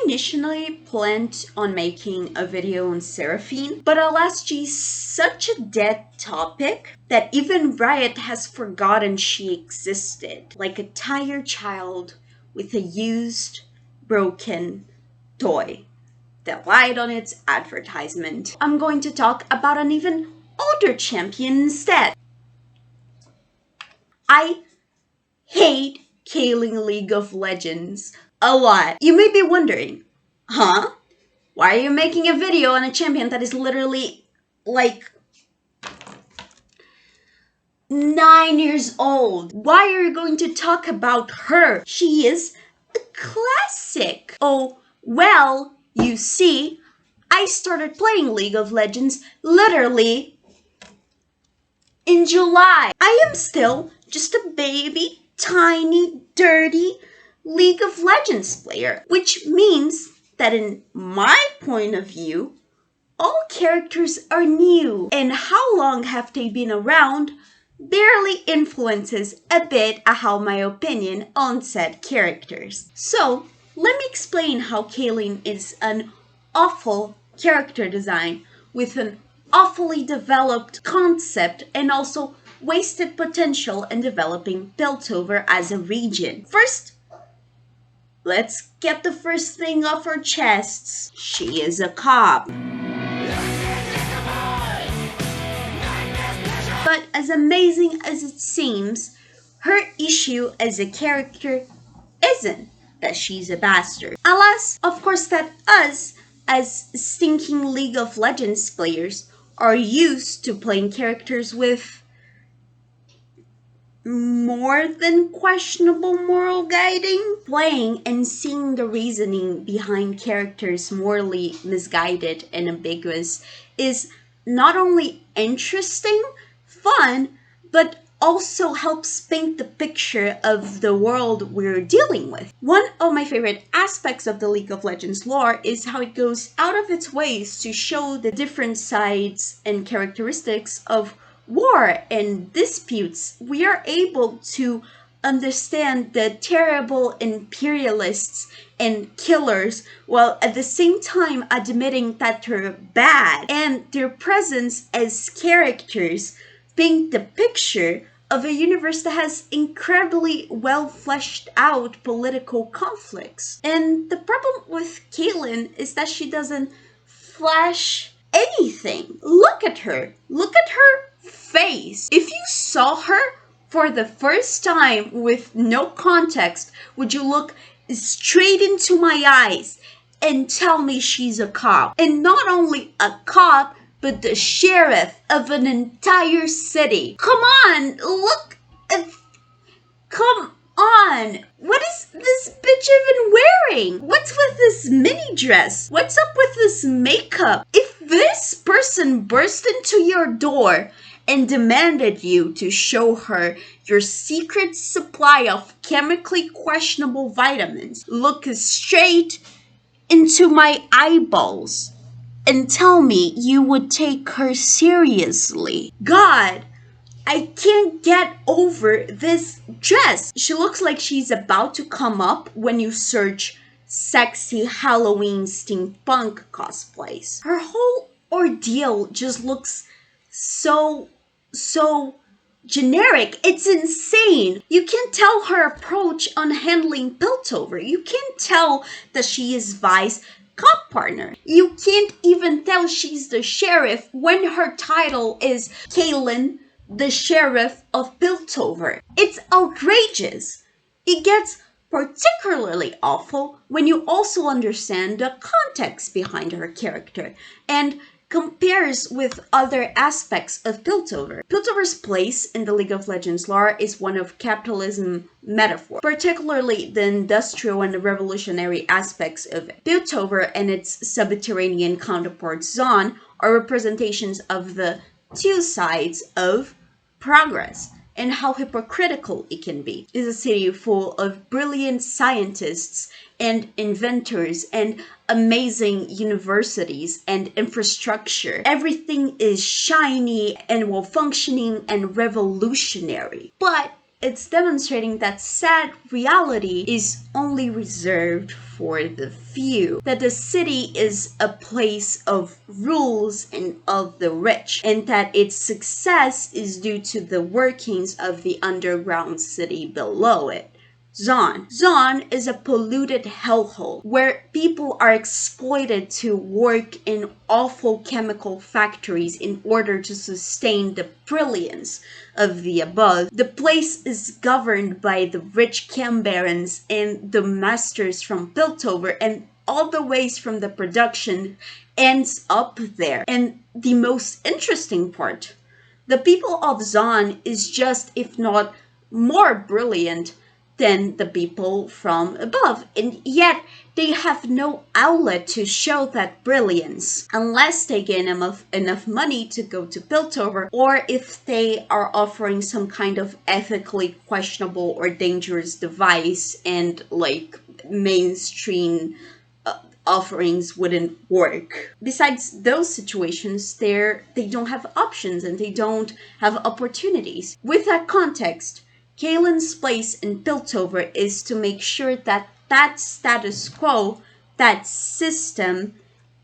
initially planned on making a video on Seraphine, but alas, she's such a dead topic that even Riot has forgotten she existed, like a tired child with a used, broken toy that lied on its advertisement. I'm going to talk about an even older champion instead. I hate Caitlyn League of Legends a lot. You may be wondering, huh? Why are you making a video on a champion that is literally like 9 years old? Why are you going to talk about her? She is a classic. Oh, well, you see, I started playing League of Legends literally in July. I am still just a baby, tiny, dirty League of Legends player, which means that in my point of view, all characters are new, and how long have they been around barely influences a bit how my opinion on said characters. So, let me explain how Caitlyn is an awful character design with an awfully developed concept and also wasted potential in developing Piltover as a region. First, let's get the first thing off our chests. She is a cop. But as amazing as it seems, her issue as a character isn't that she's a bastard. Alas, of course that us, as stinking League of Legends players, are used to playing characters with more than questionable moral guiding. Playing and seeing the reasoning behind characters morally misguided and ambiguous is not only interesting, fun, but also helps paint the picture of the world we're dealing with. One of my favorite aspects of the League of Legends lore is how it goes out of its ways to show the different sides and characteristics of war and disputes. We are able to understand the terrible imperialists and killers while at the same time admitting that they're bad, and their presence as characters paint the picture of a universe that has incredibly well fleshed out political conflicts. And the problem with Caitlyn is that she doesn't flash anything. Look at her. Look at her face. If you saw her for the first time with no context, would you look straight into my eyes and tell me she's a cop? And not only a cop, but the sheriff of an entire city. Come on, look. Come on. What is this bitch even wearing? What's with this mini dress? What's up with this makeup? If this person burst into your door and demanded you to show her your secret supply of chemically questionable vitamins, look straight into my eyeballs and tell me you would take her seriously. God, I can't get over this dress. She looks like she's about to come up when you search sexy Halloween steampunk cosplays. Her whole ordeal just looks so generic. It's insane. You can tell her approach on handling Piltover. You can't tell that she is Vi's cop partner. You can't even tell she's the sheriff when her title is Caitlyn, the sheriff of Piltover. It's outrageous. It gets particularly awful when you also understand the context behind her character and compares with other aspects of Piltover. Piltover's place in the League of Legends lore is one of capitalism metaphor, particularly the industrial and revolutionary aspects of it. Piltover and its subterranean counterpart Zon are representations of the two sides of progress and how hypocritical it can be. It's a city full of brilliant scientists and inventors and amazing universities and infrastructure. Everything is shiny and well-functioning and revolutionary. But it's demonstrating that sad reality is only reserved for the few. That the city is a place of rules and of the rich, and that its success is due to the workings of the underground city below it. Zon. Zon is a polluted hellhole where people are exploited to work in awful chemical factories in order to sustain the brilliance of the above. The place is governed by the rich camp barons and the masters from Piltover, and all the waste from the production ends up there. And the most interesting part, the people of Zon is just, if not more brilliant than the people from above, and yet they have no outlet to show that brilliance unless they gain enough money to go to Piltover, or if they are offering some kind of ethically questionable or dangerous device and like mainstream offerings wouldn't work. Besides those situations, they don't have options and they don't have opportunities. With that context, Caitlyn's place in Piltover is to make sure that that status quo, that system,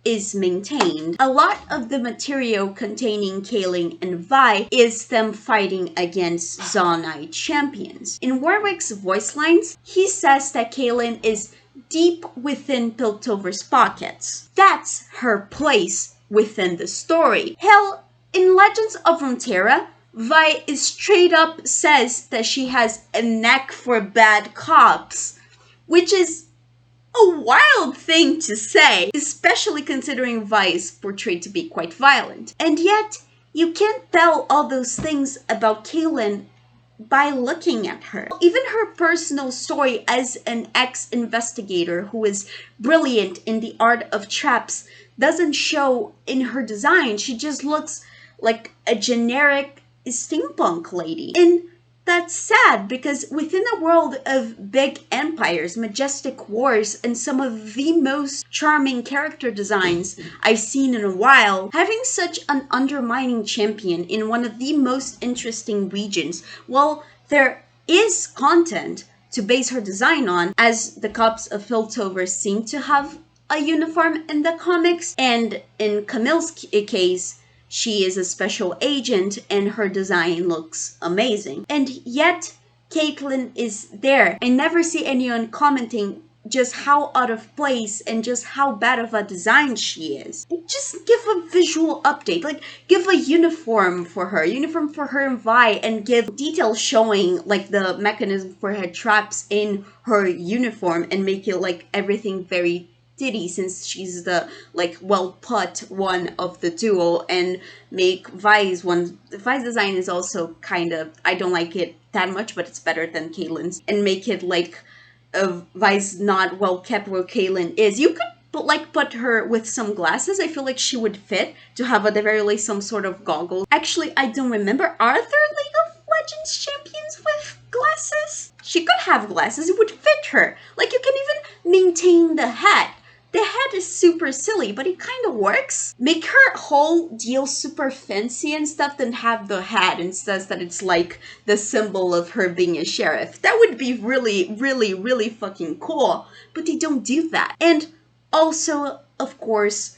is maintained. A lot of the material containing Caitlyn and Vi is them fighting against Zonite champions. In Warwick's voice lines, he says that Caitlyn is deep within Piltover's pockets. That's her place within the story. Hell, in Legends of Runeterra, Vi is straight up says that she has a knack for bad cops, which is a wild thing to say, especially considering Vi is portrayed to be quite violent. And yet, you can't tell all those things about Caitlyn by looking at her. Even her personal story as an ex-investigator who is brilliant in the art of traps doesn't show in her design. She just looks like a generic steampunk lady. And that's sad because within a world of big empires, majestic wars, and some of the most charming character designs I've seen in a while, having such an undermining champion in one of the most interesting regions, well, there is content to base her design on, as the cops of Piltover seem to have a uniform in the comics, and in Camille's case, she is a special agent and her design looks amazing. And yet, Caitlyn is there. I never see anyone commenting just how out of place and just how bad of a design she is. Just give a visual update, like give a uniform for her and Vi, and give details showing like the mechanism for her traps in her uniform and make it like everything very Diddy, since she's the like well put one of the duo, and make Vi's design is also kind of, I don't like it that much, but it's better than Caitlyn's, and make it like Vi's not well kept where Caitlyn is. You could put her with some glasses. I feel like she would fit to have at the very least some sort of goggles. Actually, I don't remember. Are there League of Legends champions with glasses? She could have glasses. It would fit her. Like, you can even maintain the hat. The hat is super silly, but it kind of works. Make her whole deal super fancy and stuff, then have the hat and says that it's like the symbol of her being a sheriff. That would be really, really, really fucking cool. But they don't do that. And also, of course,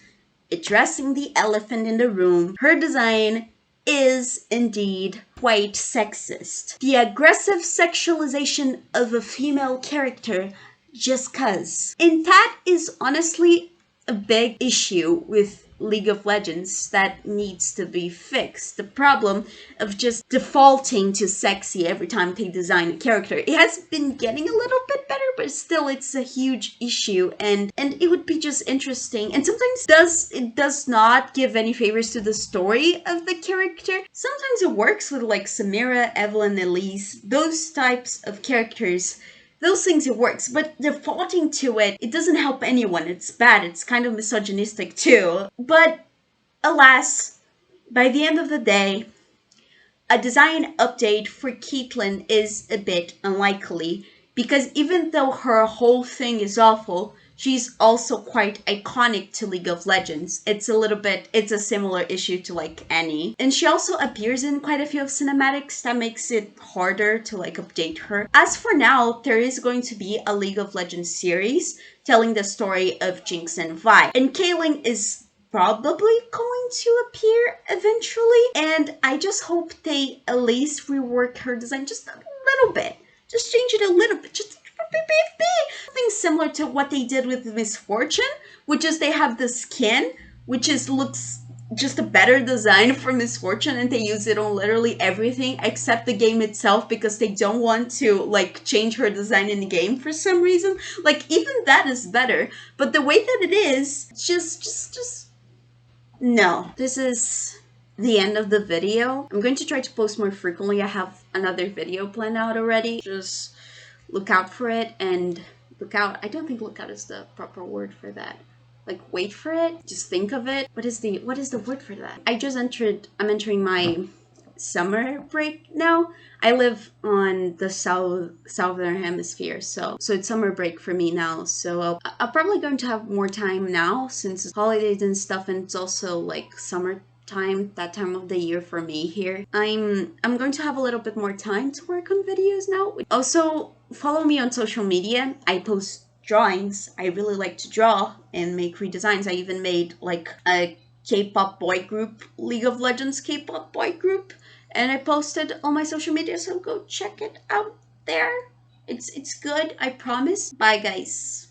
addressing the elephant in the room, her design is indeed quite sexist. The aggressive sexualization of a female character just cuz. And that is honestly a big issue with League of Legends that needs to be fixed. The problem of just defaulting to sexy every time they design a character. It has been getting a little bit better, but still it's a huge issue, and it would be just interesting. And sometimes it does not give any favors to the story of the character. Sometimes it works with like Samira, Evelyn, Elise, those types of characters. Those things it works, but defaulting to it, it doesn't help anyone. It's bad. It's kind of misogynistic too. But alas, by the end of the day, a design update for Caitlyn is a bit unlikely, because even though her whole thing is awful, she's also quite iconic to League of Legends. It's a similar issue to like Annie. And she also appears in quite a few of cinematics that makes it harder to like update her. As for now, there is going to be a League of Legends series telling the story of Jinx and Vi. And Caitlyn is probably going to appear eventually. And I just hope they at least rework her design just a little bit. Just change it a little bit. Just something similar to what they did with Miss Fortune, which is they have the skin, which is looks just a better design for Miss Fortune, and they use it on literally everything except the game itself because they don't want to like change her design in the game for some reason. Like even that is better, but the way that it is, just no. This is the end of the video. I'm going to try to post more frequently. I have another video planned out already. Just look out for it and look out. I don't think look out is the proper word for that. Like wait for it. Just think of it. What is the word for that? I'm entering my summer break now. I live on the southern hemisphere, so it's summer break for me now. So I'm probably going to have more time now since it's holidays and stuff, and it's also like summer time, that time of the year for me here. I'm going to have a little bit more time to work on videos now. Also, follow me on social media. I post drawings. I really like to draw and make redesigns. I even made like a K-pop boy group, League of Legends K-pop boy group, and I posted on my social media, so go check it out there. It's good, I promise. Bye guys.